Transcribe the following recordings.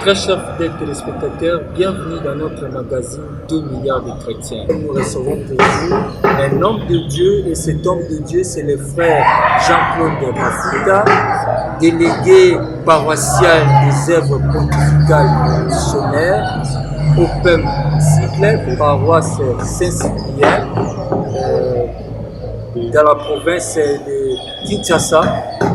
Très chers fidèles téléspectateurs, bienvenue dans notre magazine 2 milliards de chrétiens. Nous recevons toujours un homme de Dieu et cet homme de Dieu, c'est le frère Jean-Claude Mafuta, délégué paroissial des œuvres pontificales missionnaires au PEM Cycle, paroisse Saint-Cyprien, dans la province de Kinshasa.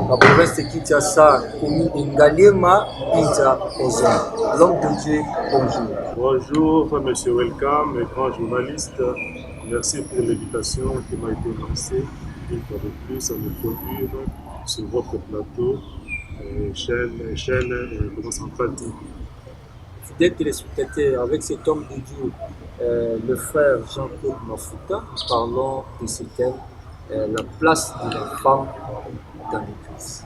La province de Kinshasa, commune de Ngaliema, Pinza, Ozon. L'homme de Dieu, bonjour. Bonjour, monsieur Welcome, grand journaliste. Merci pour l'invitation qui m'a été lancée une fois de plus à me produire sur votre plateau, chaîne Grand Central TV. Fidèles téléspectateurs, avec cet homme de Dieu, le frère Jean-Claude Mafuta, nous parlons de ce thème, la place de la femme dans l'Église.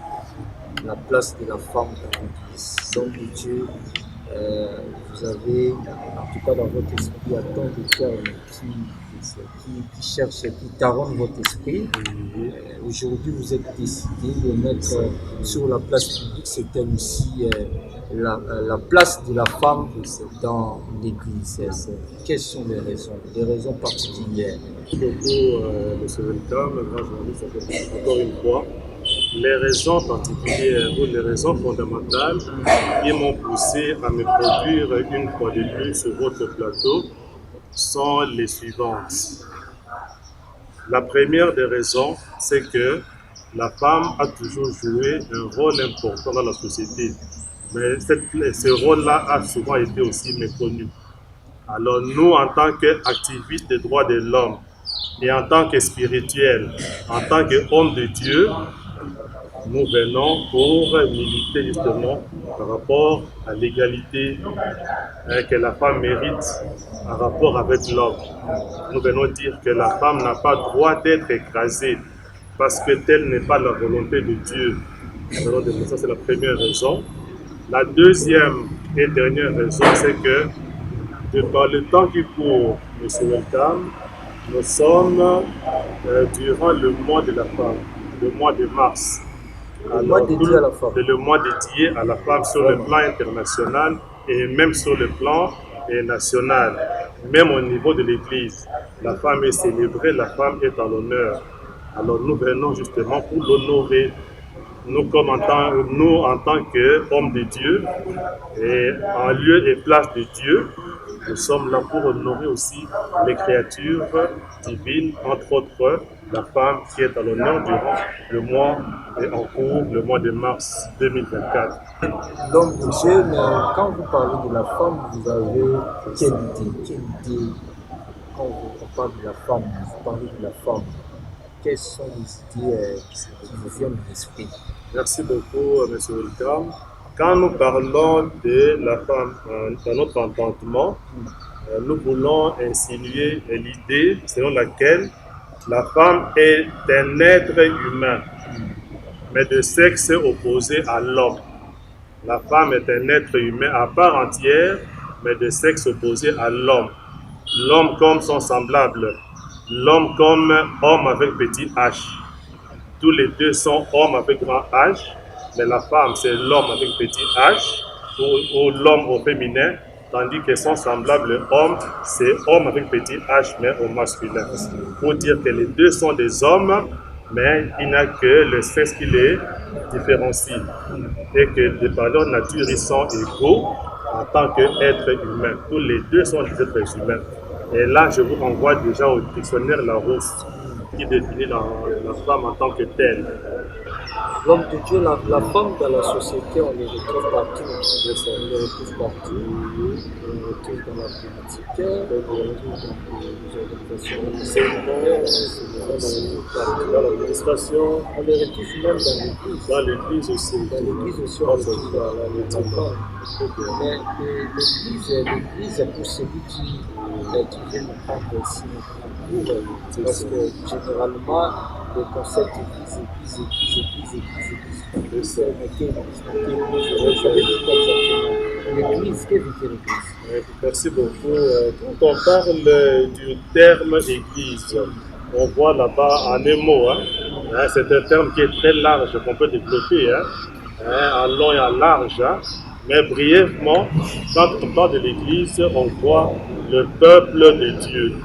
La place de la femme dans l'Église. L'homme de Dieu, vous avez, en tout cas dans votre esprit, à tant de termes qui cherchent, qui taronnent votre esprit. Aujourd'hui, vous êtes décidé de mettre sur la place publique ce thème ici, la place de la femme dans l'Église. Quelles sont les raisons particulières? Beaucoup, monsieur Welcome, grand journaliste, encore une fois. Les raisons particulières ou les raisons fondamentales qui m'ont poussé à me produire une fois de plus sur votre plateau sont les suivantes. La première des raisons, c'est que la femme a toujours joué un rôle important dans la société, mais ce rôle-là a souvent été aussi méconnu. Alors nous, en tant qu'activistes des droits de l'homme et en tant que spirituels, en tant qu'hommes de Dieu, nous venons pour militer justement par rapport à l'égalité que la femme mérite en rapport avec l'homme. Nous venons dire que la femme n'a pas droit d'être écrasée parce que telle n'est pas la volonté de Dieu. Alors, ça, c'est la première raison. La deuxième et dernière raison, c'est que dans le temps qui court, M. Welcome, nous sommes durant le mois de la femme, le mois de mars. Le mois dédié à la femme. C'est le mois dédié à la femme sur le plan international et même sur le plan national. Même au niveau de l'Église, la femme est célébrée, la femme est à l'honneur. Alors nous venons justement pour l'honorer. Nous, en tant qu'hommes de Dieu, et en lieu et place de Dieu, nous sommes là pour honorer aussi les créatures divines, entre autres la femme qui est à l'honneur durant le mois en cours, le mois de mars 2024. L'homme de Dieu, mais quand vous parlez de la femme, vous avez quelle idée? Quand on parle de la femme, vous parlez de la femme. Quelles sont les idées qui vous viennent de l'esprit? Merci beaucoup, M. Welcome. Quand nous parlons de la femme dans notre entendement, nous voulons insinuer l'idée selon laquelle la femme est un être humain, mais de sexe opposé à l'homme. La femme est un être humain à part entière, mais de sexe opposé à l'homme. L'homme comme son semblable, l'homme comme homme avec petit h. Tous les deux sont hommes avec grand H, mais la femme c'est l'homme avec petit h, ou l'homme au féminin, tandis que son semblable homme, c'est homme avec petit h, mais au masculin. Pour dire que les deux sont des hommes, mais il n'y a que le sexe qui les différencie. Et que par leur nature, ils sont égaux en tant qu'êtres humains. Tous les deux sont des êtres humains. Et là, je vous renvoie déjà au dictionnaire Larousse, qui définit la femme en tant que telle. L'homme de Dieu, la femme dans la société, on les retrouve partout. On les retrouve partout. On les retrouve dans la politique, on les retrouve dans les organisations séminaires, dans l'administration, on les retrouve même dans l'église. Dans l'église aussi. Dans l'église aussi, on retrouve la femme. Mais l'église, pour celui qui vient de prendre ici cours, parce que généralement, le concept l'église, qu'est-ce que l'église? Merci beaucoup. Quand on parle du terme église, on voit là-bas en un mot, c'est un terme qui est très large, qu'on peut développer, en long et en large. Mais brièvement, quand on parle de l'Église, on voit le peuple de Dieu.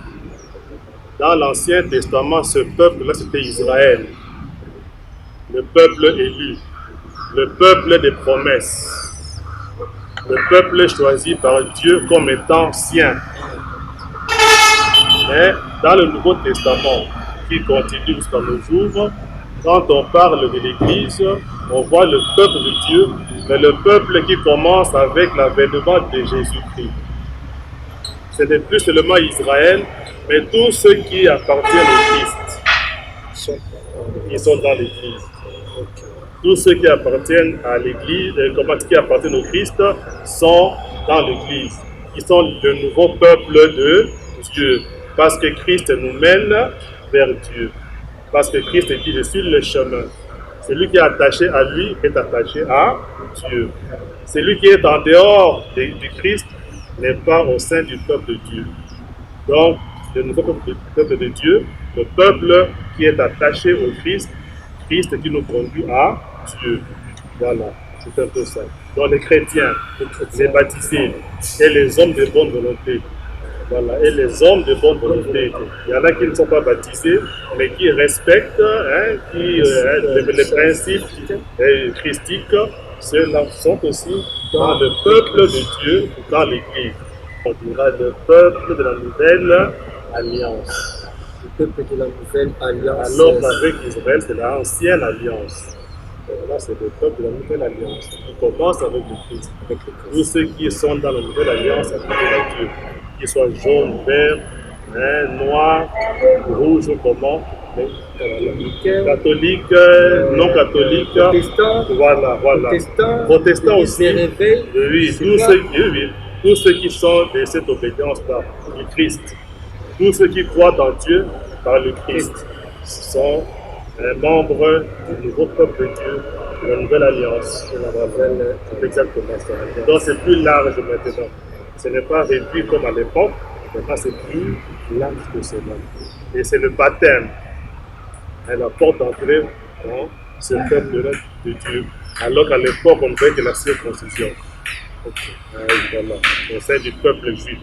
Dans l'Ancien Testament, ce peuple-là, c'était Israël, le peuple élu, le peuple des promesses, le peuple choisi par Dieu comme étant sien. Mais dans le Nouveau Testament, qui continue jusqu'à nos jours, quand on parle de l'Église, on voit le peuple de Dieu, mais le peuple qui commence avec l'avènement de Jésus-Christ. Ce n'est plus seulement Israël, mais tous ceux qui appartiennent au Christ, ils sont dans l'Église. Tous ceux qui appartiennent à l'Église, qui appartiennent au Christ, sont dans l'Église. Ils sont le nouveau peuple de Dieu, parce que Christ nous mène vers Dieu. Parce que Christ dit, je suis le chemin. Celui qui est attaché à lui est attaché à Dieu. Celui qui est en dehors du Christ n'est pas au sein du peuple de Dieu. Donc, le nouveau peuple de Dieu, le peuple qui est attaché au Christ, Christ qui nous conduit à Dieu. Voilà, c'est un peu ça. Donc, les chrétiens, les baptisés et les hommes de bonne volonté. Voilà, et les hommes de bonne volonté. Il y en a qui ne sont pas baptisés, mais qui respectent les principes christiques. Ceux-là sont aussi dans le peuple de Dieu, dans l'Église. On dira le peuple de la nouvelle alliance. Le peuple de la nouvelle alliance. Alors avec Israël, c'est l'ancienne alliance. Là, c'est le peuple de la nouvelle alliance. On commence avec le Christ. Tous ceux qui sont dans la nouvelle alliance avec Dieu, qu'ils soient jaunes, verts, noirs, rouges, comment, catholiques, non catholiques, protestants, voilà. Protestants aussi. Oui, tous ceux qui sont de cette obédience-là, du Christ. Tous ceux qui croient en Dieu par le Christ sont membres du nouveau peuple de Dieu, de la nouvelle alliance. Exactement ça. Donc c'est plus large maintenant. Ce n'est pas réduit comme à l'époque, maintenant c'est plus large que cela. Et c'est le baptême, la porte d'entrée dans ce peuple de Dieu. Alors qu'à l'époque, on ne voyait que la circoncision. Voilà, au sein du peuple juif.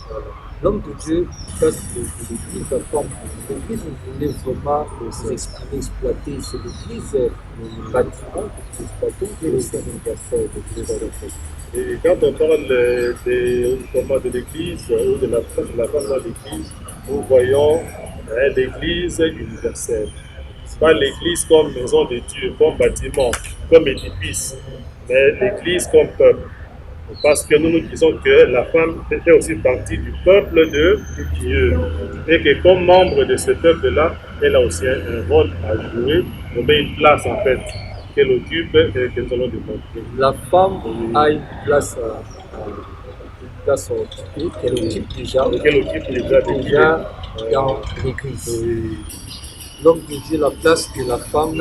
Voilà. L'homme de Dieu passe de l'Église à forme. L'Église, vous voulez vraiment vous exprimer, exploiter. C'est l'Église, le bâtiment que vous exploitez, qui est le sein universel de Christ. Et quand on parle de l'Église ou de la femme dans l'Église, nous voyons l'Église universelle. Ce n'est pas l'Église comme maison de Dieu, comme bâtiment, comme édifice, mais l'Église comme peuple. Parce que nous disons que la femme fait aussi partie du peuple de Dieu. Et que comme membre de ce peuple-là, elle a aussi un rôle à jouer, on met une place en fait qu'elle occupe et que nous allons démontrer. La femme a une place à occuper, qu'elle occupe déjà dans l'Église. L'homme de Dieu, la place de la femme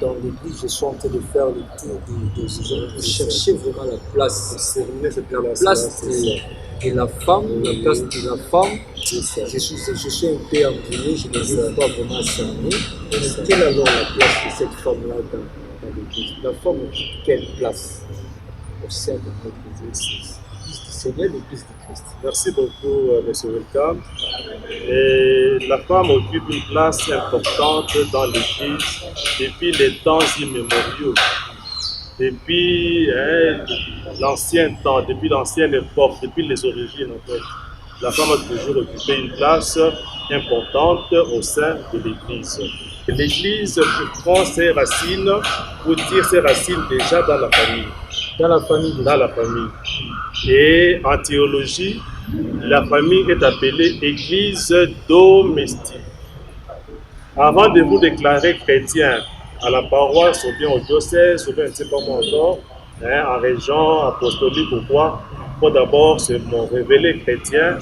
dans l'Église, je suis en train de faire le tour des gens, de chercher vraiment la place. La place de la femme, la place de la femme. Je suis un peu embrouillé, je ne sais pas vraiment cerner. Quelle est alors la place de cette femme-là dans l'Église? La femme occupe quelle place au sein de notre Église? L'Église du Seigneur, l'Église du Christ. Merci beaucoup, M. Welcome. Et la femme occupe une place importante dans l'Église depuis les temps immémoriaux, depuis l'ancien temps, depuis l'ancienne époque, depuis les origines en fait. La femme a toujours occupé une place importante au sein de l'Église. L'Église prend ses racines, pour dire ses racines déjà dans la famille. Dans la famille. Dans la famille. Et en théologie, la famille est appelée Église domestique. Avant de vous déclarer chrétien à la paroisse, ou bien au diocèse, ou bien je ne sais pas moi encore, en région apostolique ou quoi, il faut d'abord se révéler chrétien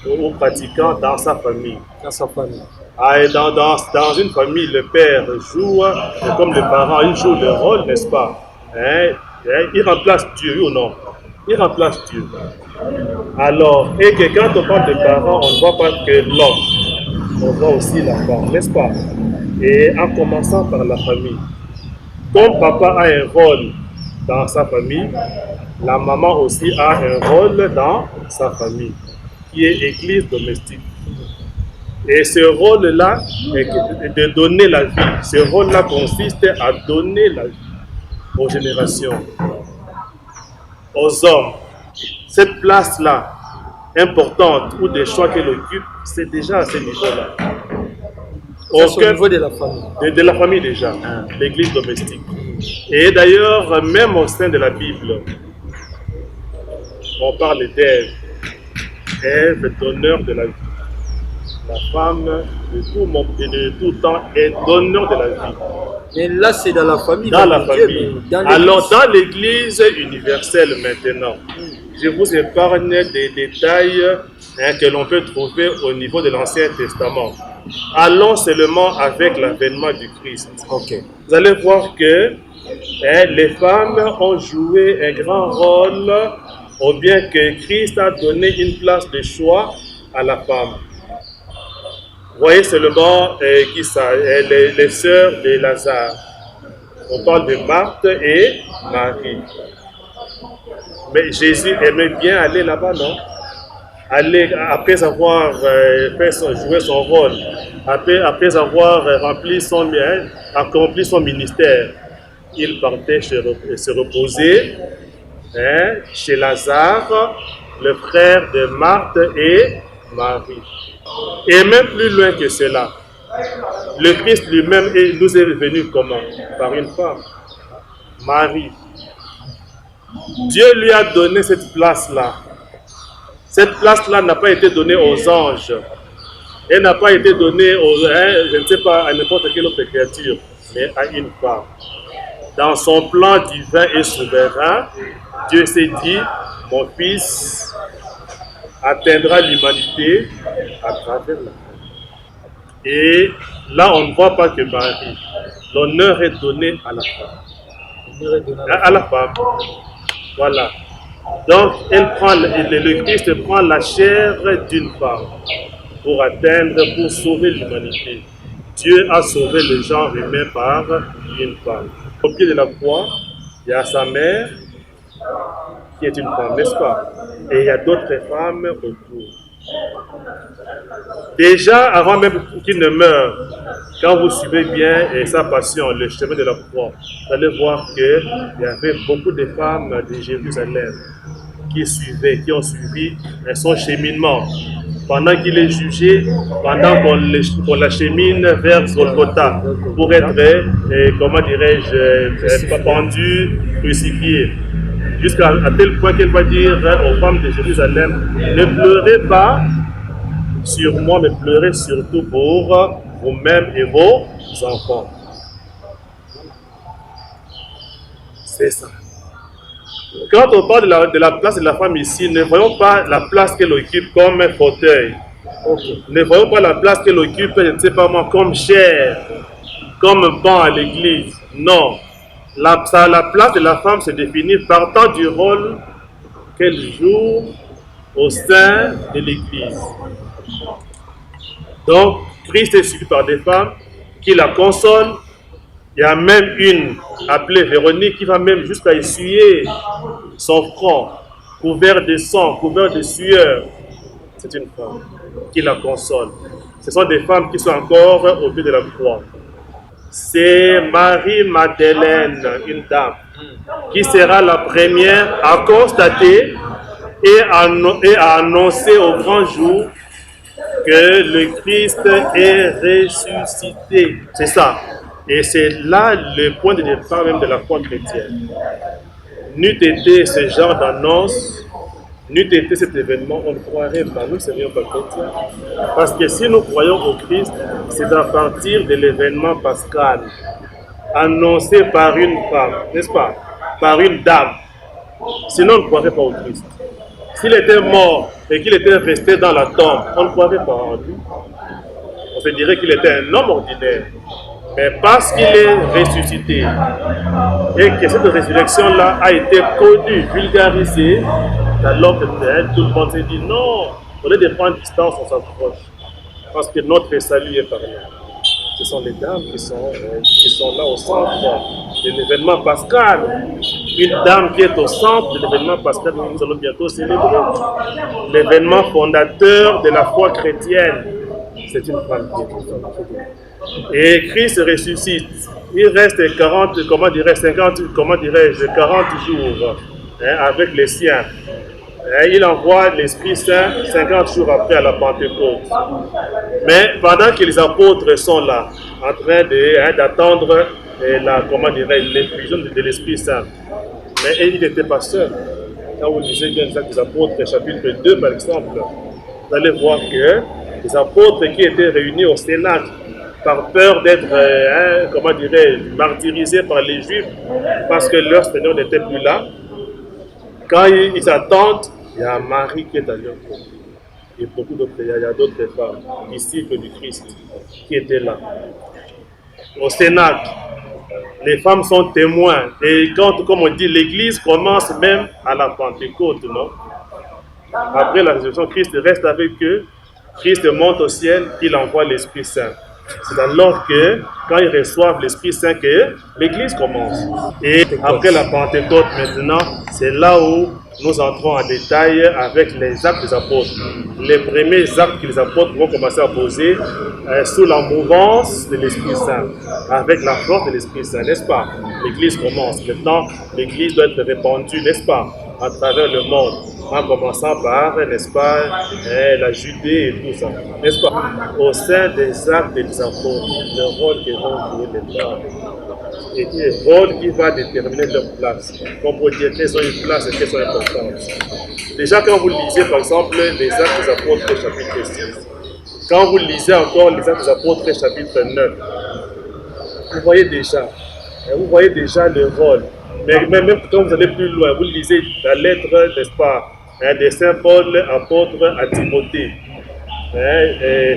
ou pratiquant dans sa famille. Dans sa famille. Et dans une famille, le père joue, comme les parents, il joue le rôle, n'est-ce pas? Il remplace Dieu, ou non? Il remplace Dieu. Alors, et que quand on parle de parents, on ne voit pas que l'homme, on voit aussi la femme, n'est-ce pas? Et en commençant par la famille. Comme papa a un rôle dans sa famille, la maman aussi a un rôle dans sa famille, qui est église domestique. Et ce rôle-là est de donner la vie. Ce rôle-là consiste à donner la vie aux générations, aux hommes. Cette place-là, importante, ou des choix qu'elle occupe, c'est déjà à ce niveau-là. Au niveau de la famille. De la famille déjà, l'église domestique. Et d'ailleurs, même au sein de la Bible, on parle d'Ève. Ève, donneur de la vie. La femme, de tout temps, est donneur de la vie. Et là, c'est dans la famille. Dans la famille. Alors, dans l'église universelle maintenant, je vous épargne des détails que l'on peut trouver au niveau de l'Ancien Testament. Allons seulement avec l'avènement du Christ. Okay. Vous allez voir que les femmes ont joué un grand rôle, ou bien que Christ a donné une place de choix à la femme. Vous voyez seulement qui ça, les sœurs de Lazare. On parle de Marthe et Marie. Mais Jésus aimait bien aller là-bas, non? Aller, après avoir joué son rôle, après avoir accompli son ministère, il partait se reposer chez Lazare, le frère de Marthe et Marie. Et même plus loin que cela, le Christ lui-même nous est venu comment? Par une femme, Marie. Dieu lui a donné cette place-là. Cette place-là n'a pas été donnée aux anges. Elle n'a pas été donnée je ne sais pas, à n'importe quelle autre créature, mais à une femme. Dans son plan divin et souverain, Dieu s'est dit, mon fils atteindra l'humanité à travers la femme. Et là, on ne voit pas que Marie. L'honneur est donné à la femme. À la femme. Voilà. Donc, le Christ prend la chair d'une femme pour sauver l'humanité. Dieu a sauvé le genre humain par une femme. Au pied de la croix, il y a sa mère qui est une femme, n'est-ce pas? Et il y a d'autres femmes autour. Déjà, avant même qu'il ne meure, quand vous suivez bien sa passion, le chemin de la croix, vous allez voir qu'il y avait beaucoup de femmes de Jérusalem qui ont suivi son cheminement. Pendant qu'il est jugé, pendant qu'on l'achemine vers Golgotha pour être, comment dirais-je, pendu, crucifié. Jusqu'à tel point qu'elle va dire aux femmes de Jérusalem, ne pleurez pas sur moi, mais pleurez surtout pour vous-même et vos enfants. C'est ça. Quand on parle de la place de la femme ici, ne voyons pas la place qu'elle occupe comme un fauteuil. Ne voyons pas la place qu'elle occupe, je ne sais pas moi, comme chair, comme banc à l'église. Non. La place de la femme se définit partant du rôle qu'elle joue au sein de l'église. Donc, Christ est suivi par des femmes qui la consolent. Il y a même une appelée Véronique qui va même jusqu'à essuyer son front, couvert de sang, couvert de sueur. C'est une femme qui la console. Ce sont des femmes qui sont encore au pied de la croix. C'est Marie-Madeleine, une dame, qui sera la première à constater et à annoncer au grand jour que le Christ est ressuscité. C'est ça. Et c'est là le point de départ même de la foi chrétienne. N'eût été ce genre d'annonce, n'eût été cet événement, on ne croirait pas, nous ne serions pas chrétiens. Parce que si nous croyons au Christ, c'est à partir de l'événement pascal, annoncé par une femme, n'est-ce pas? Par une dame. Sinon, on ne croirait pas au Christ. S'il était mort et qu'il était resté dans la tombe, on ne croirait pas en lui. On se dirait qu'il était un homme ordinaire. Mais parce qu'il est ressuscité et que cette résurrection-là a été connue, vulgarisée, alors que tout le monde s'est dit non, au lieu de prendre distance, on s'approche. Parce que notre salut est par là. ce sont les dames qui sont là au centre de l'événement pascal. Une dame qui est au centre de l'événement pascal que nous allons bientôt célébrer. L'événement fondateur de la foi chrétienne. C'est une femme qui est au centre. Et Christ ressuscite. Il reste 40 jours avec les siens. Il envoie l'Esprit Saint 50 jours après à la Pentecôte. Mais pendant que les apôtres sont là, en train d'attendre l'effusion de l'Esprit Saint, mais il n'était pas seul. Quand vous lisez bien les Actes des Apôtres, chapitre 2 par exemple, vous allez voir que les apôtres qui étaient réunis au Cénacle, par peur d'être, martyrisés par les Juifs, parce que leur Seigneur n'était plus là, quand ils attendent, il y a Marie qui est à leur côté. Et beaucoup d'autres, il y a d'autres femmes, disciples du Christ, qui étaient là. Au Cénacle, les femmes sont témoins. Et quand, comme on dit, l'Église commence même à la Pentecôte, non? Après la résurrection, Christ reste avec eux. Christ monte au ciel, il envoie l'Esprit Saint. C'est alors que, quand ils reçoivent l'Esprit Saint, que l'Église commence. Et après la Pentecôte, maintenant, c'est là où nous entrons en détail avec les actes des apôtres. Les premiers actes que les apôtres vont commencer à poser sous la mouvance de l'Esprit Saint, avec la force de l'Esprit Saint, n'est-ce pas? L'Église commence. Maintenant, l'Église doit être répandue, n'est-ce pas, à travers le monde, en commençant par, n'est-ce pas, la Judée et tout ça, n'est-ce pas? Au sein des actes des apôtres, le rôle que vont jouer les femmes, et le rôle qui va déterminer leur place. Comme pour dire qu'elles ont une place et qu'elles sont importantes. Déjà, quand vous lisez, par exemple, les actes des apôtres, chapitre 6, quand vous lisez encore les actes des apôtres, chapitre 9, vous voyez déjà le rôle. Mais même quand vous allez plus loin, vous lisez la lettre, n'est-ce pas, de Saint Paul, apôtre à Timothée.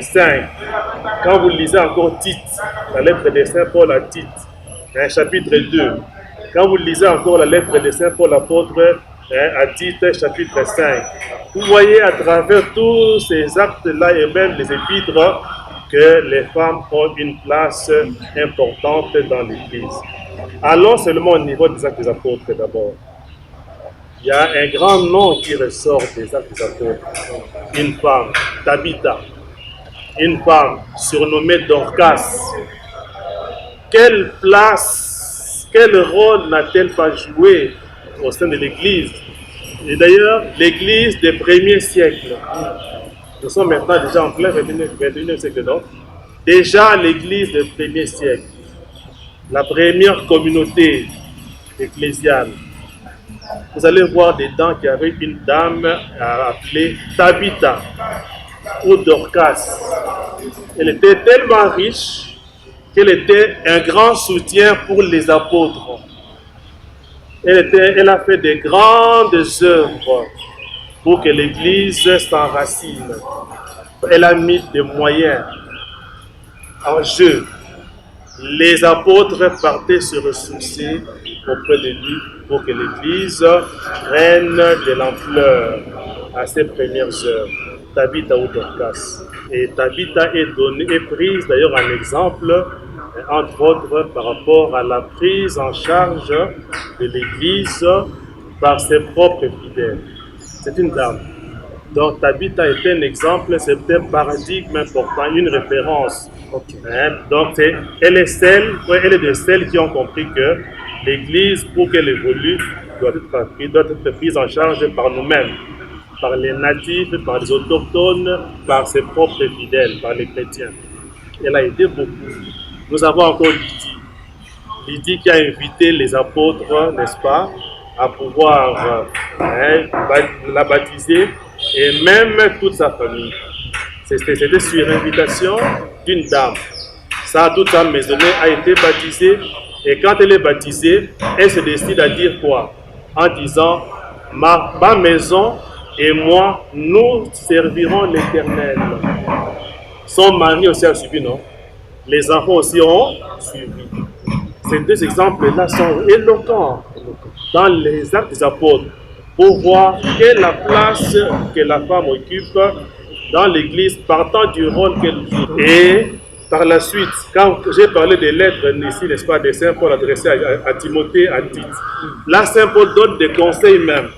5. Quand vous lisez encore Tite, la lettre de Saint Paul à Tite, chapitre 2. Quand vous lisez encore la lettre de Saint Paul apôtre à Tite, chapitre 5, vous voyez à travers tous ces actes-là et même les épîtres que les femmes ont une place importante dans l'Église. Allons seulement au niveau des actes des apôtres d'abord. Il y a un grand nom qui ressort des actes des apôtres. Une femme, Tabitha. Une femme surnommée Dorcas. Quelle place, quel rôle n'a-t-elle pas joué au sein de l'Église? Et d'ailleurs, l'Église des premiers siècles. Nous sommes maintenant déjà en plein 21e siècle, donc. Déjà l'Église des premiers siècles. La première communauté ecclésiale. Vous allez voir dedans qu'il y avait une dame appelée Tabitha ou Dorcas. Elle était tellement riche qu'elle était un grand soutien pour les apôtres. Elle a fait des grandes œuvres pour que l'Église s'enracine. Elle a mis des moyens en jeu. Les apôtres partaient se ressourcer auprès de lui pour que l'Église prenne de l'ampleur à ses premières œuvres. Tabitha ou Dorcas. Et Tabitha est prise d'ailleurs en exemple, entre autres par rapport à la prise en charge de l'Église par ses propres fidèles. C'est une dame. Donc Tabitha est un exemple, c'est un paradigme important, une référence. Okay. Donc elle est de celles qui ont compris que l'Église, pour qu'elle évolue, doit être prise en charge par nous-mêmes, par les natifs, par les autochtones, par ses propres fidèles, par les chrétiens. Elle a aidé beaucoup. Nous avons encore Lydie qui a invité les apôtres, n'est-ce pas, à pouvoir la baptiser, et même toute sa famille. C'était sur invitation d'une dame. Toute sa maisonnée a été baptisée, et quand elle est baptisée, elle se décide à dire quoi? En disant, ma maison et moi, nous servirons l'Éternel. Son mari aussi a suivi, non? Les enfants aussi ont suivi. Ces deux exemples-là sont éloquents dans les actes des apôtres pour voir quelle est la place que la femme occupe dans l'Église partant du rôle qu'elle joue. Et par la suite, quand j'ai parlé des lettres ici, n'est-ce pas, de Saint Paul adressées à Timothée, à Tite, là, Saint Paul donne des conseils même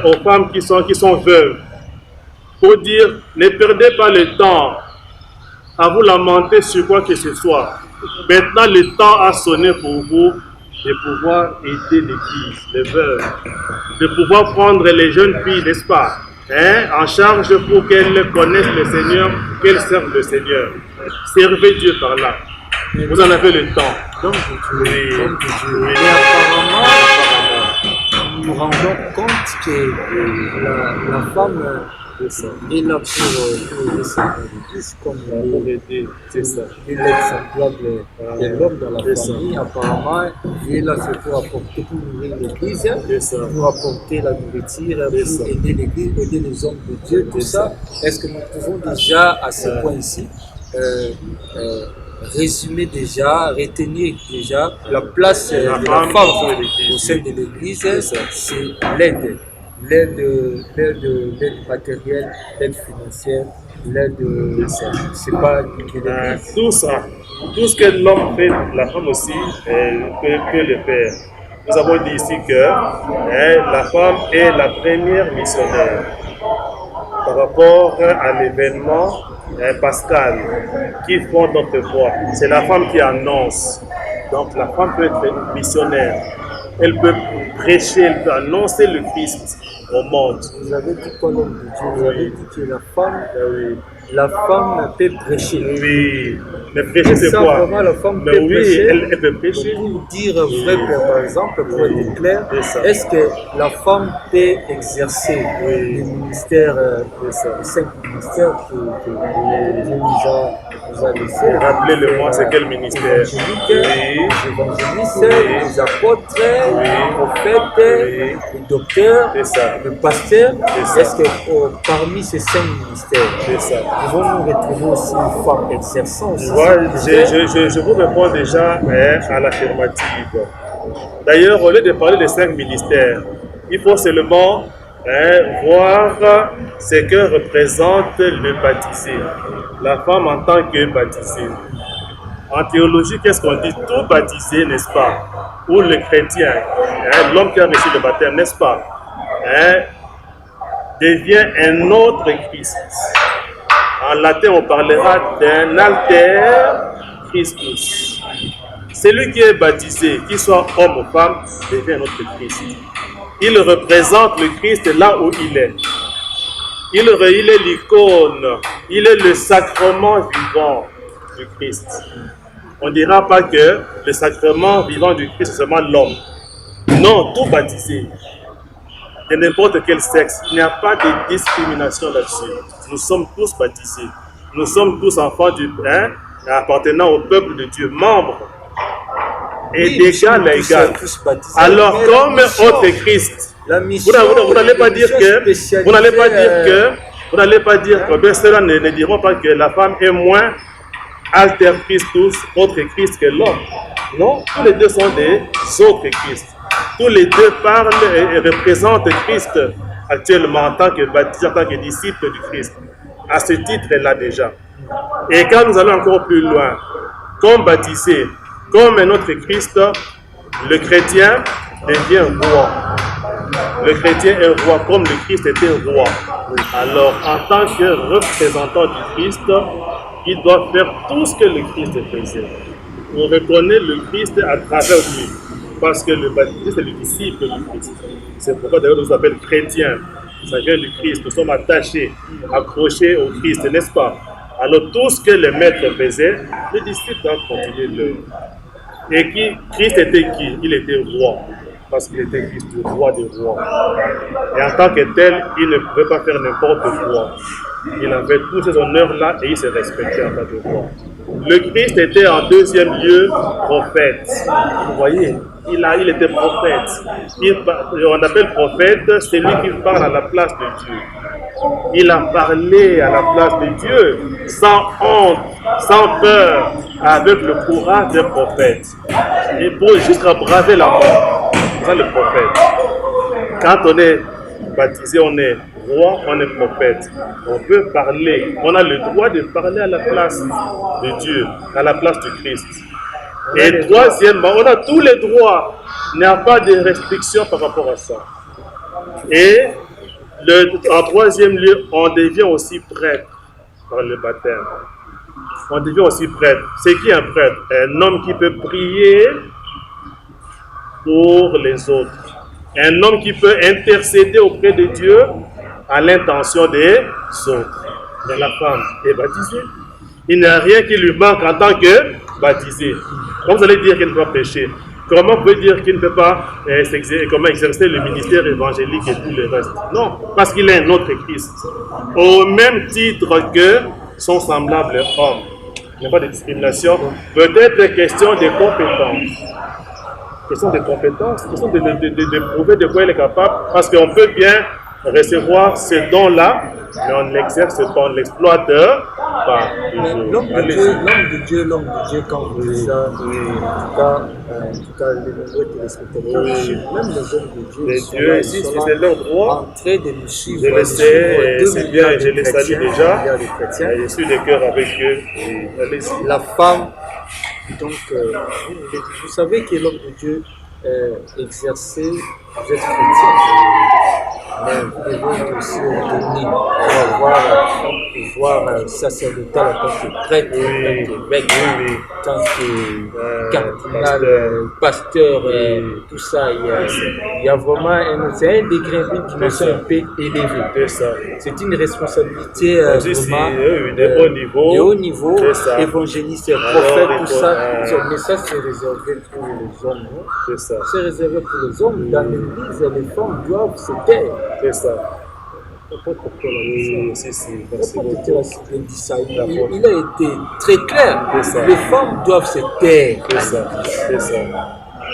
aux femmes qui sont veuves, pour dire, ne perdez pas le temps à vous lamenter sur quoi que ce soit. Maintenant, le temps a sonné pour vous de pouvoir aider l'Église, les veuves, de pouvoir prendre les jeunes filles, n'est-ce pas, en charge pour qu'elles connaissent le Seigneur, qu'elles servent le Seigneur. Servez Dieu par là. Vous en avez le temps. Donc, Oui. et apparemment, nous nous rendons compte que la femme est là pour aider sa église, comme Pour aider, c'est ça. il est semblable de l'homme dans la famille. Apparemment, il est là pour apporter, pour nourrir l'église, C'est ça. pour apporter la nourriture, ça. pour aider l'église, aider les hommes de Dieu, tout ça. Est-ce que nous pouvons déjà, à ce point-ci, résumer déjà, retenir déjà la place de la femme au sein de l'église, c'est l'aide. L'aide matérielle, l'aide financière, l'aide, c'est pas de l'église. Tout ça, tout ce que l'homme fait, la femme aussi peut le faire. Nous avons dit ici que la femme est la première missionnaire par rapport à l'événement pascal qui fonde notre foi. C'est la femme qui annonce. Donc la femme peut être missionnaire. Elle peut prêcher, elle peut annoncer le Christ au monde. Vous avez dit quoi, l'homme de Dieu? Vous avez dit que la femme peut prêcher. Oui, mais prêcher c'est Ça, quoi? vraiment, la femme Mais peut oui, prêcher. elle peut prêcher. Pour dire vrai, par exemple, pour être clair, C'est ça. est-ce que la femme peut exercer le ministère, les 5 ministères que Dieu nous a laissés? Rappelez-le-moi, c'est quel ministère? Les évangélistes, les apôtres, les prophètes, les docteurs, C'est ça. le pasteur. C'est ça. Est-ce que parmi ces 5 ministères, C'est ça. pouvons-nous retrouver aussi une femme exerçant aussi Moi, ce ministère? je vous réponds déjà à l'affirmative. D'ailleurs, au lieu de parler des 5 ministères, il faut seulement voir ce que représente le baptisé. La femme en tant que baptisée. En théologie, qu'est-ce qu'on dit? Tout baptisé, n'est-ce pas? Ou le chrétien, l'homme qui a reçu le baptême, n'est-ce pas? Devient un autre Christ. En latin, on parlera d'un alter Christus. Celui qui est baptisé, qu'il soit homme ou femme, devient un autre Christ. Il représente le Christ là où il est. Il est l'icône, il est le sacrement vivant du Christ. On ne dira pas que le sacrement vivant du Christ, c'est seulement l'homme. Non, tout baptisé, de n'importe quel sexe, il n'y a pas de discrimination là-dessus. Nous sommes tous baptisés. Nous sommes tous enfants du Père, appartenant au peuple de Dieu, membres. Et d'égal à égal. Alors, comme autre Christ, vous n'allez pas dire que, bien ceux-là ne diront pas que la femme est moins alter Christus, autre Christ que l'homme. Non, tous les deux sont des autres Christ. Tous les deux parlent et représentent Christ actuellement en tant que baptisé, en tant que disciple du Christ. À ce titre-là déjà. Et quand nous allons encore plus loin, comme baptisé, comme un autre Christ, le chrétien devient roi. Le chrétien est roi comme le Christ était roi. Alors, en tant que représentant du Christ, il doit faire tout ce que le Christ faisait. On reconnaît le Christ à travers lui. Parce que le baptisé, c'est le disciple du Christ. C'est pourquoi d'ailleurs on nous appelle chrétiens. Ça vient du Christ. Nous sommes attachés, accrochés au Christ, n'est-ce pas? Alors tout ce que le maître faisait, les disciples doivent continuer le. Et Christ était qui? Il était roi. Parce qu'il était Christ, le roi des rois. Et en tant que tel, il ne pouvait pas faire n'importe quoi. Il avait tous ces honneurs-là et il se respectait en tant que roi. Le Christ était en deuxième lieu prophète. Vous voyez, il était prophète. On appelle prophète celui qui parle à la place de Dieu. Il a parlé à la place de Dieu sans honte, sans peur, avec le courage d'un prophète. Et pour jusqu'à braver la mort. C'est ça le prophète. Quand on est baptisé, on est roi, on est prophète. On peut parler, on a le droit de parler à la place de Dieu, à la place du Christ. Et troisièmement, on a tous les droits. Il n'y a pas de restrictions par rapport à ça. Et en troisième lieu, on devient aussi prêtre par le baptême. On devient aussi prêtre. C'est qui un prêtre? Un homme qui peut prier pour les autres. Un homme qui peut intercéder auprès de Dieu à l'intention des autres. Mais la femme est baptisée. Il n'y a rien qui lui manque en tant que baptisée. Comment vous allez dire qu'elle ne peut pas pécher? Comment vous pouvez dire qu'il ne peut pas exercer le ministère évangélique et tout le reste? Non, parce qu'il est un autre Christ. Au même titre que son semblable homme. Il n'y a pas de discrimination. Peut-être question de compétence. Question de compétence, question de prouver de quoi il est capable. Parce qu'on peut bien recevoir ce don-là, mais on ne l'exerce pas, on ne l'exploite pas. L'homme de Dieu, quand vous dites ça, en tout cas, les nombreux téléspectateurs, même les hommes de Dieu, c'est leur droit. En train de nous suivre. Je le sais, c'est bien, je les salue déjà. Je suis de cœur avec eux. La femme, donc, vous savez que l'homme de Dieu exercer, vous êtes chrétien. Mais vous devez aussi obtenir pour avoir un pouvoir sacerdotal en tant que prêtre, en tant qu'évêque, en tant que cardinal, pasteur, tout ça. Il y a vraiment c'est un degré, une dimension un peu élevée. C'est une responsabilité vraiment de haut niveau, évangéliste, prophète, tout ça. Mais ça, c'est réservé pour les hommes. C'est réservé pour les hommes. Dans l'église, les femmes doivent se taire. C'est ça. Il a été très clair. Les femmes doivent se taire. C'est ça. C'est ça.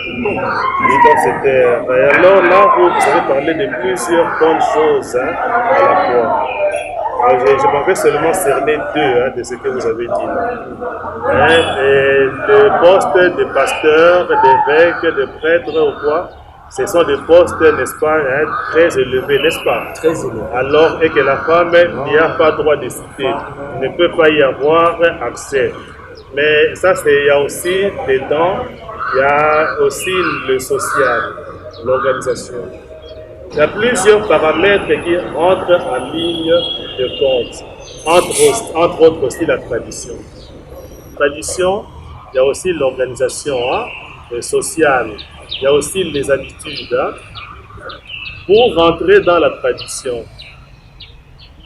Ils doivent se taire. Et alors là, vous avez parlé de plusieurs bonnes choses à la fois. Je m'en vais seulement cerner deux de ce que vous avez dit. Et le poste de pasteur, d'évêque, de prêtre ou quoi, ce sont des postes, n'est-ce pas, très élevés, n'est-ce pas? Très élevés. Alors, et que la femme n'y a pas droit de citer, ne peut pas y avoir accès. Mais ça, il y a aussi dedans, il y a aussi le social, l'organisation. Il y a plusieurs paramètres qui entrent en ligne de compte, entre autres aussi la tradition. Tradition, il y a aussi l'organisation sociale, il y a aussi les habitudes. Pour rentrer dans la tradition,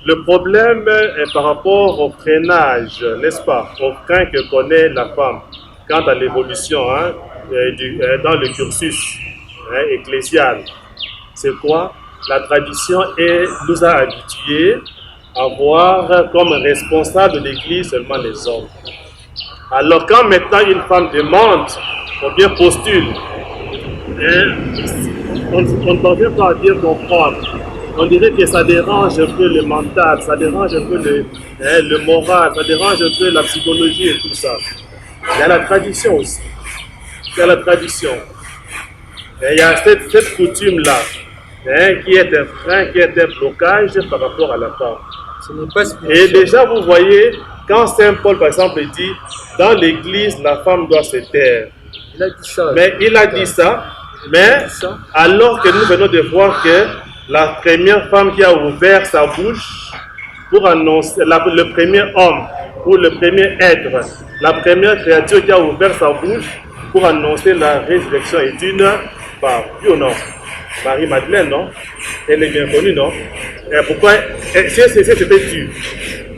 le problème est par rapport au freinage, n'est-ce pas, au frein que connaît la femme quant à l'évolution dans le cursus ecclésial. C'est quoi? La tradition nous a habitués à voir comme responsable de l'Église seulement les hommes. Alors quand maintenant une femme demande ou bien postule, on ne parvient pas à bien comprendre. On dirait que ça dérange un peu le mental, ça dérange un peu le moral, ça dérange un peu la psychologie et tout ça. Il y a la tradition aussi. Il y a la tradition. Et il y a cette coutume-là qui est un frein, qui est un blocage par rapport à la femme. Et déjà, vous voyez, quand Saint Paul, par exemple, dit dans l'église, la femme doit se taire. Il a dit ça. Mais il a dit ça, mais alors que nous venons de voir que la première femme qui a ouvert sa bouche pour annoncer, le premier homme ou le premier être, la première créature qui a ouvert sa bouche pour annoncer la résurrection est une femme. Oui ou non? Marie-Madeleine, non? Elle est bien connue, non? Et pourquoi? Si c'était tu.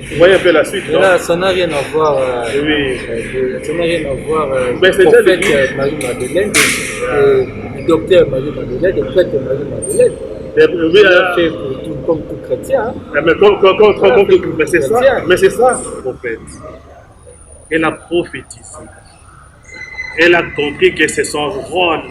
Vous voyez un peu la suite, non? Là, ça n'a rien à voir. Oui. Ça n'a rien à voir. Mais c'est prophète Marie-Madeleine, le docteur Marie-Madeleine, le prêtre Marie-Madeleine. Oui, fait comme tout chrétien. Mais c'est ça, prophète. Elle a prophétisé. Elle a compris que c'est son rôle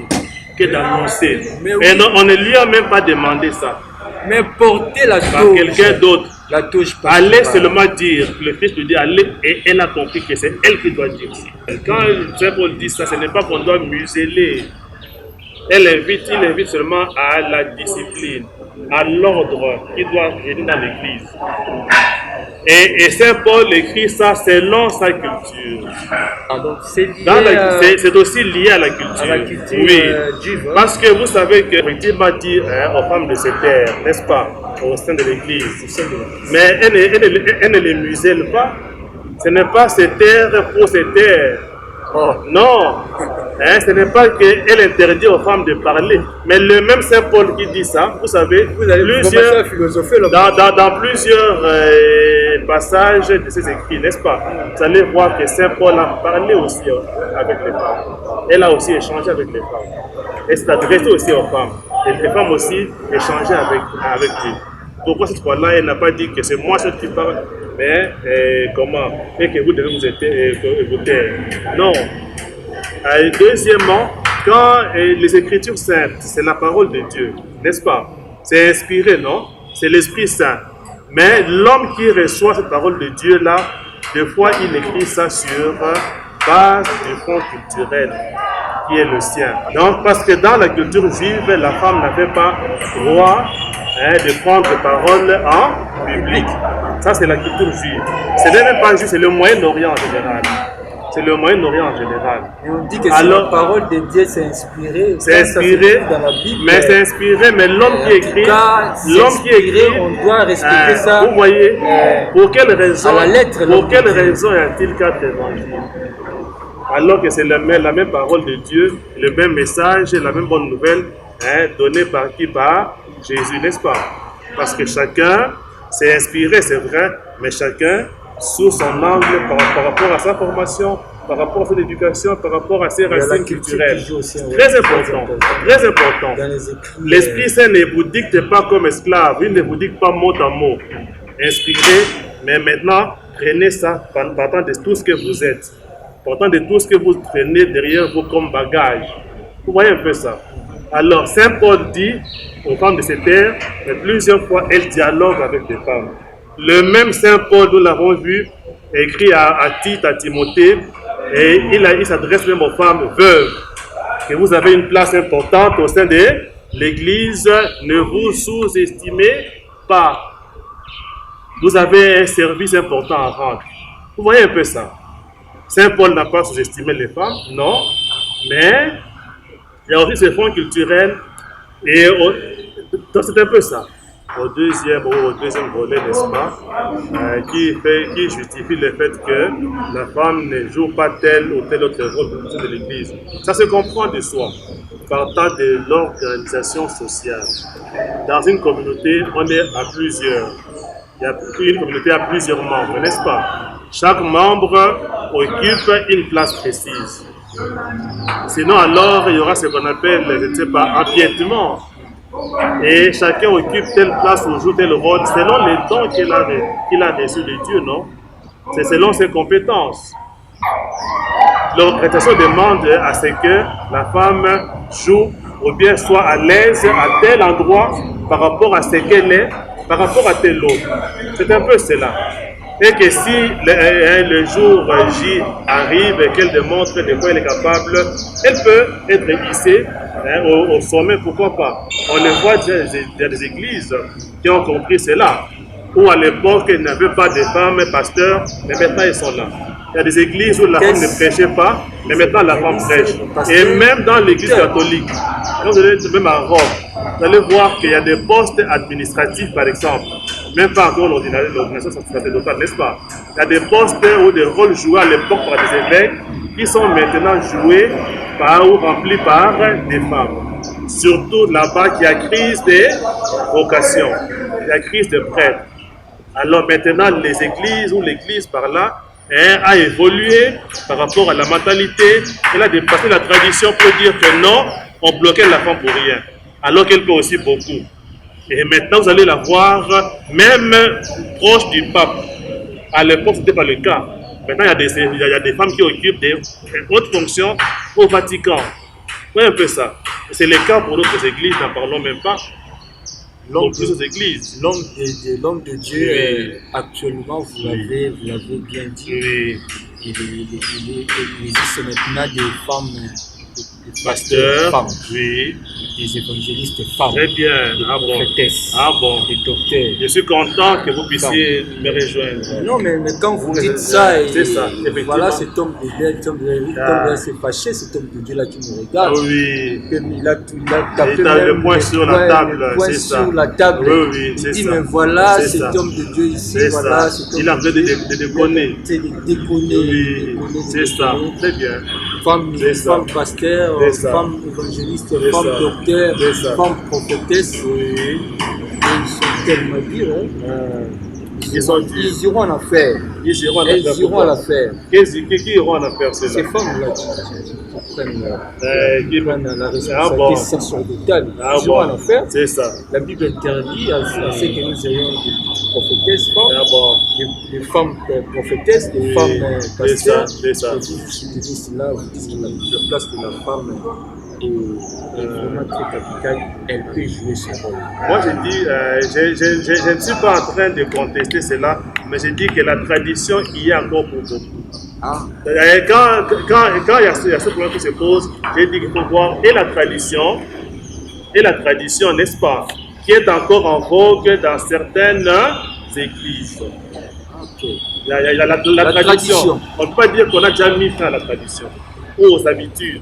que d'annoncer. Et non, on ne lui a même pas demandé ça. Mais porter la touche. Par quelqu'un d'autre. La touche. Allez seulement dire. Le Christ lui dit allez. Et elle a compris que c'est elle qui doit dire ça. Quand Saint Paul dit ça, ce n'est pas qu'on doit museler il invite seulement à la discipline, à l'ordre qui doit régner dans l'Église. Et Saint Paul écrit ça selon sa culture. Ah, donc c'est aussi lié à la culture. À la culture oui. juive. Hein? Parce que vous savez qu'effectivement dit aux femmes de se taire, n'est-ce pas, au sein de l'Église. Mais elle ne les muselle pas. Ce n'est pas se taire pour se taire. Oh. Non, ce n'est pas qu'elle interdit aux femmes de parler, mais le même Saint Paul qui dit ça, vous savez, dans plusieurs passages de ses écrits, n'est-ce pas? Vous allez voir que Saint Paul a parlé aussi avec les femmes. Elle a aussi échangé avec les femmes. Elle s'est adressée aussi aux femmes. Et les femmes aussi échangeaient avec lui. Pourquoi cette fois-là, elle n'a pas dit que c'est moi seul qui parle, mais comment? Et que vous devez vous écouter. Non. Deuxièmement, quand les Écritures saintes, c'est la parole de Dieu, n'est-ce pas? C'est inspiré, non? C'est l'Esprit Saint. Mais l'homme qui reçoit cette parole de Dieu-là, des fois, il écrit ça sur base du fond culturel qui est le sien. Donc, parce que dans la culture juive, la femme n'avait pas droit de prendre parole en public. Ça, c'est la culture juive. Ce n'est même pas juste, c'est le Moyen-Orient en général. C'est le Moyen-Orient en général. Et on dit que la parole de Dieu, c'est inspiré. C'est inspiré dans la Bible. Mais c'est inspiré, mais l'homme qui écrit, on doit respecter ça. Vous voyez, pour quelle raison, à la lettre, pour quelle raison y a-t-il 4 évangiles? Alors que c'est la même parole de Dieu, le même message, la même bonne nouvelle, donnée par qui? Par Jésus, n'est-ce pas? Parce que chacun s'est inspiré, c'est vrai, mais chacun sous son angle par rapport à sa formation, par rapport à son éducation, par rapport à ses racines culturelles. Très important, très important. L'Esprit Saint ne vous dicte pas comme esclave, il ne vous dicte pas mot à mot. Inspirez, mais maintenant, prenez ça partant de tout ce que vous êtes, partant de tout ce que vous prenez derrière vous comme bagage. Vous voyez un peu ça? Alors, Saint Paul dit aux femmes de cette terre, mais plusieurs fois, elle dialogue avec des femmes. Le même Saint Paul, nous l'avons vu, écrit à Tite, à Timothée, et il s'adresse même aux femmes veuves, que vous avez une place importante au sein de l'Église, ne vous sous-estimez pas. Vous avez un service important à rendre. Vous voyez un peu ça? Saint Paul n'a pas sous-estimé les femmes, non, mais il y a aussi ce fonds culturel, et c'est un peu ça. Au deuxième volet, n'est-ce pas, qui justifie le fait que la femme ne joue pas tel ou tel autre rôle de l'Église. Ça se comprend de soi, partant de l'organisation sociale. Dans une communauté, on est à plusieurs. Il y a une communauté à plusieurs membres, n'est-ce pas? Chaque membre occupe une place précise. Sinon, alors, il y aura ce qu'on appelle, je ne sais pas, empiètement. Et chacun occupe telle place ou joue tel rôle selon les dons qu'il a reçus de Dieu, non? C'est selon ses compétences. L'organisation demande à ce que la femme joue ou bien soit à l'aise à tel endroit par rapport à ce qu'elle est, par rapport à tel autre. C'est un peu cela. Et que si le jour J arrive et qu'elle démontre de quoi elle est capable, elle peut être hissée au sommet, pourquoi pas. On le voit, il y a des églises qui ont compris cela, où à l'époque il n'y avait pas de femmes pasteurs, mais maintenant ils sont là. Il y a des églises où la femme ne prêchait pas, mais maintenant la femme prêche. Et même dans l'église catholique, quand vous allez même à Rome, vous allez voir qu'il y a des postes administratifs par exemple, même pas encore l'ordination sacerdotale, n'est-ce pas? Il y a des postes ou des rôles joués à l'époque par des évêques qui sont maintenant joués ou remplis par des femmes. Surtout là-bas qu'il y a crise des vocations, il y a crise des prêtres. Alors maintenant les églises ou l'église par là a évolué par rapport à la mentalité. Elle a dépassé la tradition pour dire que non, on bloquait la femme pour rien, alors qu'elle peut aussi beaucoup. Et maintenant, vous allez la voir même proche du pape. À l'époque, ce n'était pas le cas. Maintenant, il y a des femmes qui occupent des hautes fonctions au Vatican. Vous voyez un peu ça. C'est le cas pour d'autres églises, n'en parlons même pas. L'homme de Dieu, oui. Actuellement, vous l'avez bien dit, oui. il existe maintenant des femmes des Pasteur, femmes, oui, des évangélistes femmes, très bien. des Ah bon, prophétesses, ah bon. des docteurs. Je suis content que vous puissiez me rejoindre. Non, mais quand vous Oui, dites ça, et c'est ça, effectivement. voilà cet homme de Dieu, cet homme de Dieu, Ah. s'est fâché, cet homme de Dieu là qui nous Ah regarde. oui, Il a tapé il a même le poing sur la table, le poing c'est ça. sur la table. Oui, oui, Il c'est dit, ça. mais voilà C'est cet ça. homme de Dieu ici, C'est voilà ça. cet homme Il a fait Dieu. de déconner. C'est de déconner. Oui, c'est ça. Très bien. Femmes, C'est ça. femmes pasteurs, C'est ça. femmes évangélistes, C'est femmes ça. docteurs, C'est ça. femmes prophétesses. Oui. Et ils sont tellement durs. Hein. Ils sont durs. Ils iront en affaire. Ils iront en Elles affaire. iront à l'affaire. Qui iront en affaire, c'est Ces là? femmes-là qui Qui prennent la Ah responsabilité bon. sacerdotale, Ah ils iront en bon. affaire. C'est ça. La Bible interdit à ce que nous ayons des prophétesses femmes, Ah bon. des femmes prophétesses, des Oui, femmes c'est ça, pasteurs. c'est ça. Et vous soutenez cela, vous dites que la place de la femme est vraiment très capitale, elle peut jouer son rôle. Moi, je dis, je ne suis pas en train de contester cela, mais je dis que la tradition y est encore pour beaucoup. Ah, Et quand il y a ce problème qui se pose, je dis qu'il faut voir et la tradition, n'est-ce pas, qui est encore en vogue dans certaines églises. ok. Il y a la tradition. On ne peut pas dire qu'on a déjà mis fin à la tradition ou aux habitudes.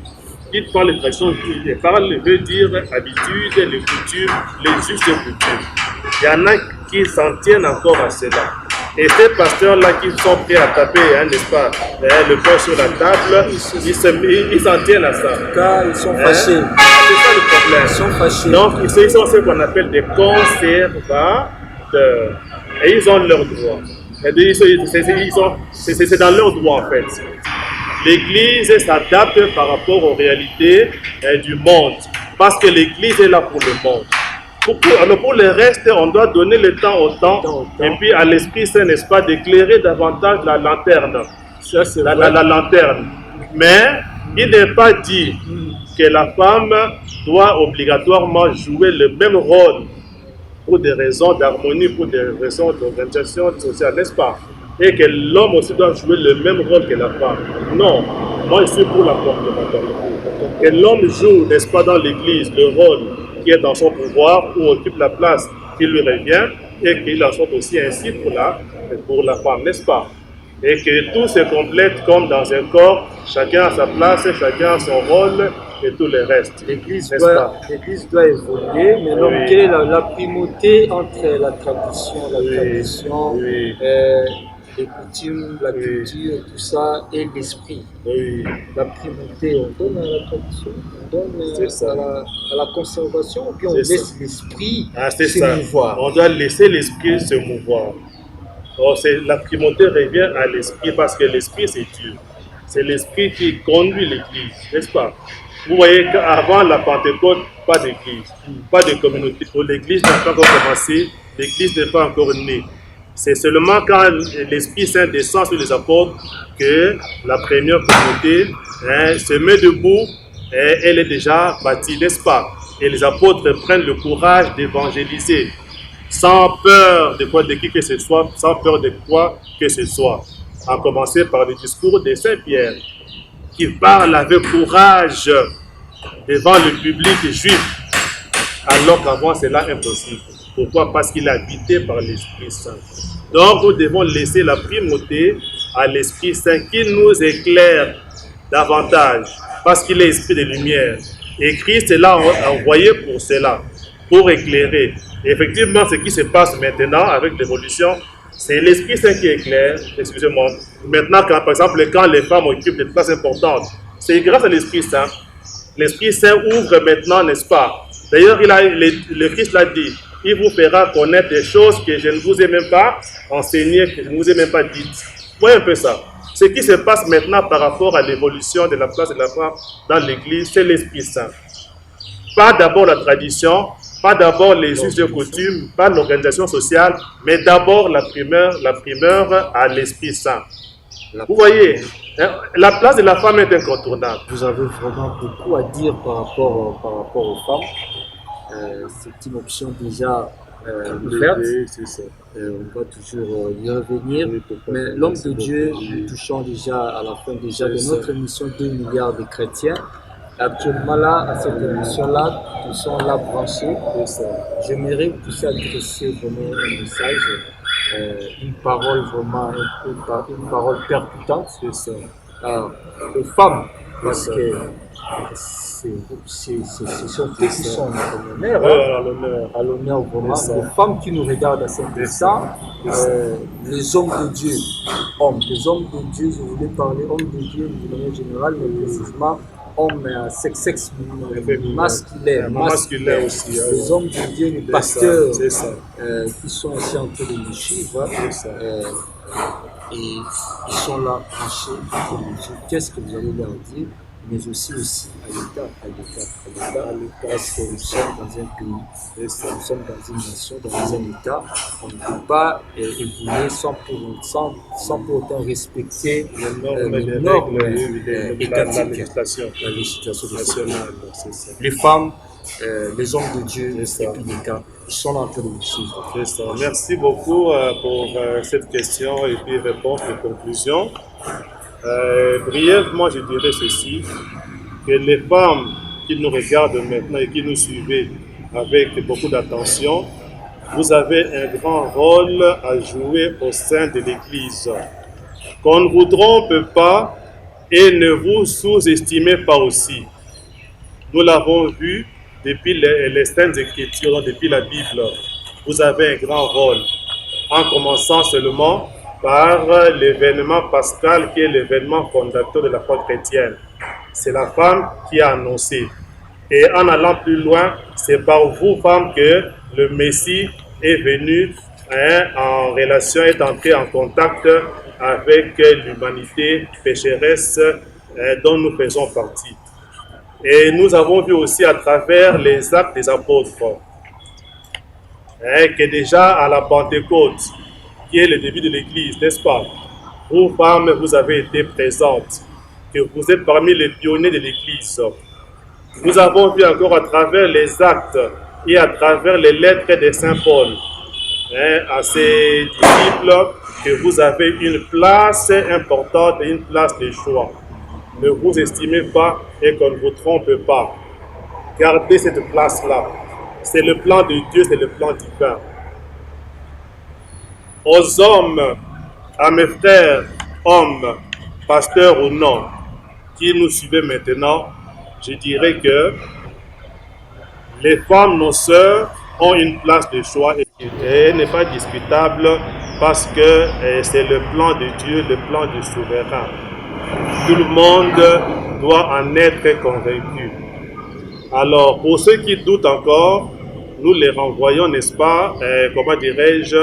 Qui parle de tradition, veut dire habitudes, les coutumes, les justes coutumes. Il y en a qui s'en tiennent encore à cela. Et ces pasteurs-là qui sont prêts à taper, n'est-ce pas, le poing sur la table, ils s'en tiennent à ça. Car ils sont fâchés. C'est ça le problème. Ils sont fâchés. Donc, ils sont ce qu'on appelle des conservateurs. Et ils ont leurs droits. C'est dans leurs droits en fait. L'Église s'adapte par rapport aux réalités du monde. Parce que l'Église est là pour le monde. Pour le reste, on doit donner le temps au temps. Et puis à l'Esprit Saint, n'est-ce pas, d'éclairer davantage la lanterne. Ça, c'est La lanterne. Mais il n'est pas dit que la femme doit obligatoirement jouer le même rôle pour des raisons d'harmonie, pour des raisons d'organisation sociale, n'est-ce pas? Et que l'homme aussi doit jouer le même rôle que la femme. Non, moi je suis pour la complémentarité. Que l'homme joue, n'est-ce pas, dans l'Église, le rôle qui est dans son pouvoir ou occupe la place qui lui revient et qu'il en soit aussi ainsi pour la femme, n'est-ce pas? Et que tout se complète comme dans un corps, chacun a sa place, chacun a son rôle et tout le reste. L'Église n'est-ce doit, pas? l'Église doit évoluer, mais donc Oui. quelle est la primauté entre la tradition, Oui. les coutumes, la culture, tout ça, et l'esprit? Oui. La primauté, on donne à la tradition, on donne C'est ça. à la conservation, puis on C'est laisse ça. l'esprit C'est se ça. mouvoir. On doit laisser l'esprit se mouvoir. Or, la primauté revient à l'esprit parce que l'esprit c'est Dieu. C'est l'esprit qui conduit l'église, n'est-ce pas? Vous voyez qu'avant la Pentecôte, pas d'église, pas de communauté. L'église n'a pas encore commencé, l'église n'est pas encore née. C'est seulement quand l'Esprit Saint descend sur les apôtres que la première communauté se met debout et elle est déjà bâtie, n'est-ce pas? Et les apôtres prennent le courage d'évangéliser sans peur de qui que ce soit, sans peur de quoi que ce soit. À commencer par le discours de Saint-Pierre, qui parle avec courage devant le public juif, alors qu'avant cela impossible. Pourquoi? Parce qu'il est habité par l'Esprit Saint. Donc nous devons laisser la primauté à l'Esprit Saint qui nous éclaire davantage, parce qu'il est esprit de lumière. Et Christ est là envoyé pour cela, pour éclairer. Et effectivement, ce qui se passe maintenant avec l'évolution, c'est l'Esprit Saint qui éclaire, excusez-moi. Maintenant, par exemple, quand les femmes occupent des places importantes, c'est grâce à l'Esprit Saint. L'Esprit Saint ouvre maintenant, n'est-ce pas? D'ailleurs, le Christ l'a dit, il vous fera connaître des choses que je ne vous ai même pas enseignées, que je ne vous ai même pas dites. Voyez un peu ça. Ce qui se passe maintenant par rapport à l'évolution de la place de la femme dans l'Église, c'est l'Esprit Saint. Pas d'abord la tradition, pas d'abord les us de coutume, pas l'organisation sociale, mais d'abord la primeur à l'Esprit Saint. Vous voyez, la place de la femme est incontournable. Vous avez vraiment beaucoup à dire par rapport aux femmes. C'est une option déjà ouverte. C'est ça. On va toujours y revenir. Mais l'homme de Dieu, nous touchons déjà à la fin déjà de notre émission 2 milliards de chrétiens. Actuellement là, à cette émission-là, qui sont là branchés, j'aimerais puisse adresser vraiment un message, une parole vraiment, une parole percutante aux femmes, parce que c'est surtout qui sont à l'honneur, à l'honneur vraiment, les femmes qui nous regardent à cet instant, les hommes de Dieu, les hommes de Dieu, je voulais parler hommes de Dieu de manière générale, mais précisément hommes à sexe masculin aussi. Les hommes de Dieu, les pasteurs qui sont aussi en train de nous suivre, et ils sont là branchés pour nous dire qu'est-ce que vous allez leur dire, mais aussi à l'État, parce que nous sommes dans un pays, nous sommes dans une nation, dans un État, on ne peut pas évoluer sans pour autant respecter les normes étatiques, la législation nationale. Les femmes, les hommes de Dieu et puis l'État, ils sont là en train de nous suivre. Merci beaucoup pour cette question et puis réponse de conclusion. Brièvement, je dirais ceci, que les femmes qui nous regardent maintenant et qui nous suivent avec beaucoup d'attention, vous avez un grand rôle à jouer au sein de l'Église. Qu'on ne vous trompe pas et ne vous sous-estimez pas aussi. Nous l'avons vu depuis les Saintes Écritures, depuis la Bible. Vous avez un grand rôle, en commençant seulement par l'événement pascal qui est l'événement fondateur de la foi chrétienne. C'est la femme qui a annoncé. Et en allant plus loin, c'est par vous, femmes, que le Messie est venu en relation, est entré en contact avec l'humanité pécheresse dont nous faisons partie. Et nous avons vu aussi à travers les actes des apôtres que déjà à la Pentecôte, qui est le début de l'Église, n'est-ce pas? Vous, femmes, vous avez été présentes, que vous êtes parmi les pionniers de l'Église. Nous avons vu encore à travers les actes et à travers les lettres de Saint Paul à ses disciples que vous avez une place importante et une place de choix. Ne vous estimez pas et qu'on ne vous trompe pas. Gardez cette place-là. C'est le plan de Dieu, c'est le plan divin. Aux hommes, à mes frères, hommes, pasteurs ou non, qui nous suivent maintenant, je dirais que les femmes, nos sœurs, ont une place de choix et elle n'est pas discutable parce que c'est le plan de Dieu, le plan du souverain. Tout le monde doit en être convaincu. Alors, pour ceux qui doutent encore, nous les renvoyons, n'est-ce pas, comment dirais-je,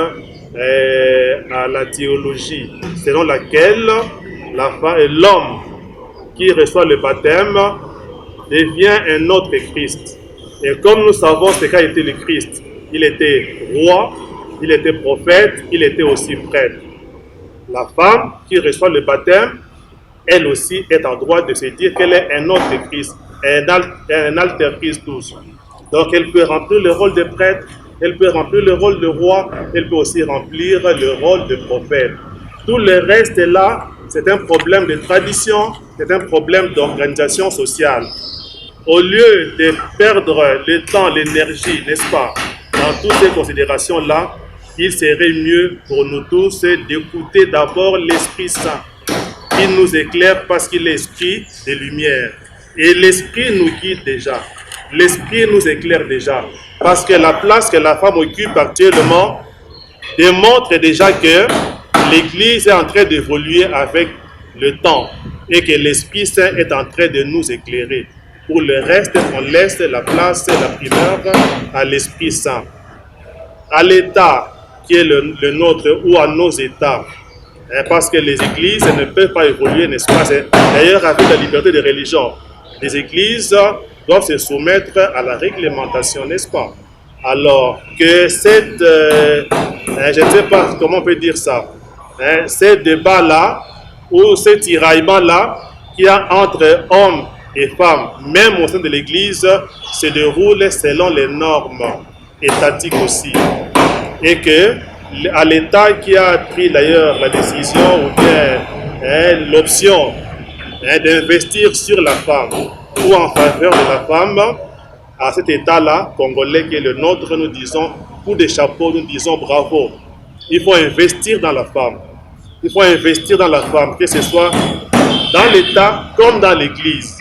à la théologie, selon laquelle l'homme qui reçoit le baptême devient un autre Christ. Et comme nous savons ce qu'a été le Christ, il était roi, il était prophète, il était aussi prêtre. La femme qui reçoit le baptême, elle aussi est en droit de se dire qu'elle est un autre Christ, un alter Christus. Donc elle peut remplir le rôle de prêtre, elle peut remplir le rôle de roi, elle peut aussi remplir le rôle de prophète. Tout le reste est là, c'est un problème de tradition, c'est un problème d'organisation sociale. Au lieu de perdre le temps, l'énergie, n'est-ce pas, dans toutes ces considérations-là, il serait mieux pour nous tous d'écouter d'abord l'Esprit Saint. Il nous éclaire parce qu'il est l'esprit de lumière. Et l'esprit nous guide déjà. L'esprit nous éclaire déjà. Parce que la place que la femme occupe actuellement démontre déjà que l'Église est en train d'évoluer avec le temps et que l'Esprit Saint est en train de nous éclairer. Pour le reste, on laisse la place, la primeur à l'Esprit Saint. À l'État qui est le nôtre ou à nos États. Parce que les églises ne peuvent pas évoluer, n'est-ce pas? D'ailleurs, avec la liberté de religion, les églises doivent se soumettre à la réglementation, n'est-ce pas? Alors que cette, je ne sais pas comment on peut dire ça, ces débats-là, ou ces tiraillements-là, qu'il y a entre hommes et femmes, même au sein de l'église, se déroulent selon les normes étatiques aussi. Et que à l'État qui a pris d'ailleurs la décision ou bien l'option d'investir sur la femme, ou en faveur de la femme, à cet état-là, congolais qui est le nôtre, nous disons, coup de chapeau, nous disons bravo. Il faut investir dans la femme. Il faut investir dans la femme, que ce soit dans l'État comme dans l'Église.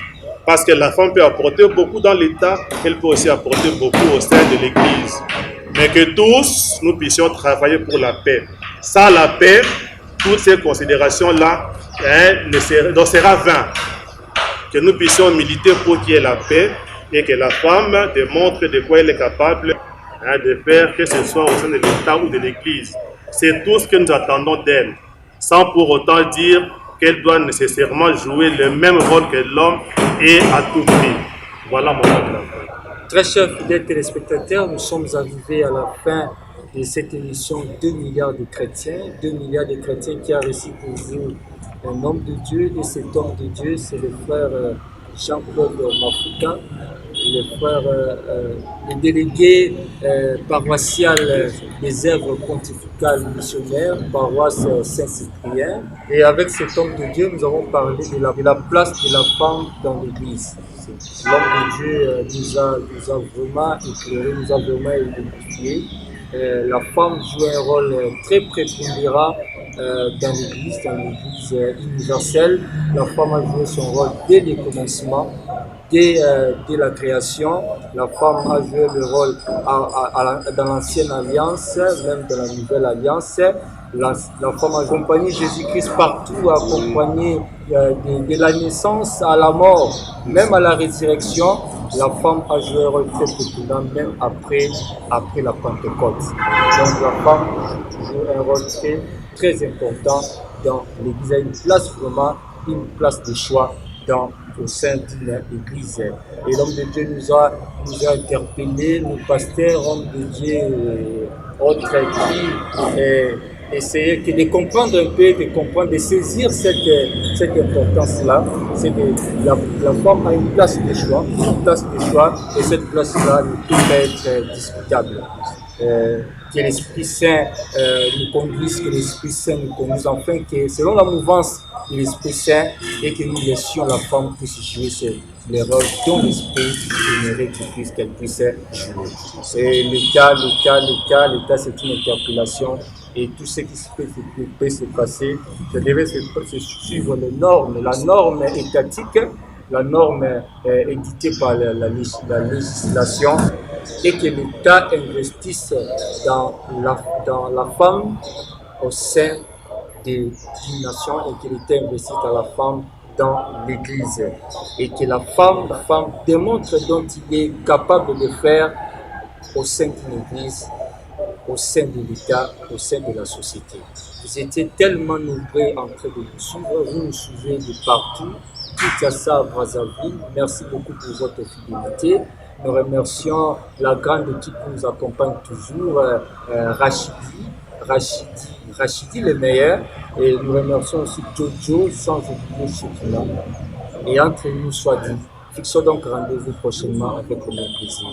Parce que la femme peut apporter beaucoup dans l'État, elle peut aussi apporter beaucoup au sein de l'Église. Mais que tous, nous puissions travailler pour la paix. Sans la paix, toutes ces considérations-là ne sera vain. Que nous puissions militer pour qu'il y ait la paix et que la femme démontre de quoi elle est capable de faire, que ce soit au sein de l'État ou de l'Église. C'est tout ce que nous attendons d'elle, sans pour autant dire qu'elle doit nécessairement jouer le même rôle que l'homme et à tout prix. Voilà mon mot. Très chers fidèles téléspectateurs, nous sommes arrivés à la fin de cette émission 2 milliards de chrétiens. 2 milliards de chrétiens qui a reçu pour vous un homme de Dieu. Et cet homme de Dieu, c'est le frère Jean-Claude Mafuta, le frère, le délégué paroissial des œuvres pontificales missionnaires, paroisse Saint-Cyprien. Et avec cet homme de Dieu, nous avons parlé de la place de la femme dans l'Église. L'homme de Dieu nous a vraiment éclairé, nous a vraiment identifié. La femme joue un rôle très prépondérant dans l'Église universelle. La femme a joué son rôle dès le commencement, dès la création. La femme a joué le rôle dans l'ancienne alliance, même dans la nouvelle alliance. La femme a accompagné Jésus-Christ partout, a accompagné de la naissance à la mort, même à la résurrection. La femme a joué un rôle très prépondérant, même après la Pentecôte. Donc la femme joue toujours un rôle très important dans l'Église. Elle a une place vraiment, une place de choix au sein d'une Église. Et l'homme de Dieu nous a interpellés, nos pasteurs, hommes de Dieu, autres qui essayer de comprendre un peu, de saisir cette importance-là. C'est que la femme a une place de choix, et cette place-là ne peut pas être discutable. Que l'Esprit Saint nous conduise, que l'Esprit Saint nous conduise, enfin que selon la mouvance de l'Esprit Saint, et que nous laissions la femme puisse jouer les rôles dont l'Esprit aimerait qu'elle puisse jouer. Et l'État, c'est une interpellation. Et tout ce qui peut se passer, ça devait se suivre les normes, la norme étatique, la norme éditée par la législation, et que l'État investisse dans la femme au sein d'une nation, et que l'État investisse dans la femme dans l'Église, et que la femme démontre dont il est capable de faire au sein d'une Église, au sein de l'État, au sein de la société. Vous étiez tellement nombreux en train de nous suivre, vous nous suivez de partout, Kinshasa, Brazzaville. Merci beaucoup pour votre fidélité. Nous remercions la grande équipe qui nous accompagne toujours, Rachidi le meilleur, et nous remercions aussi Jojo, sans oublier Chekina. Et entre nous soit dit, fixons donc rendez-vous prochainement avec le même plaisir.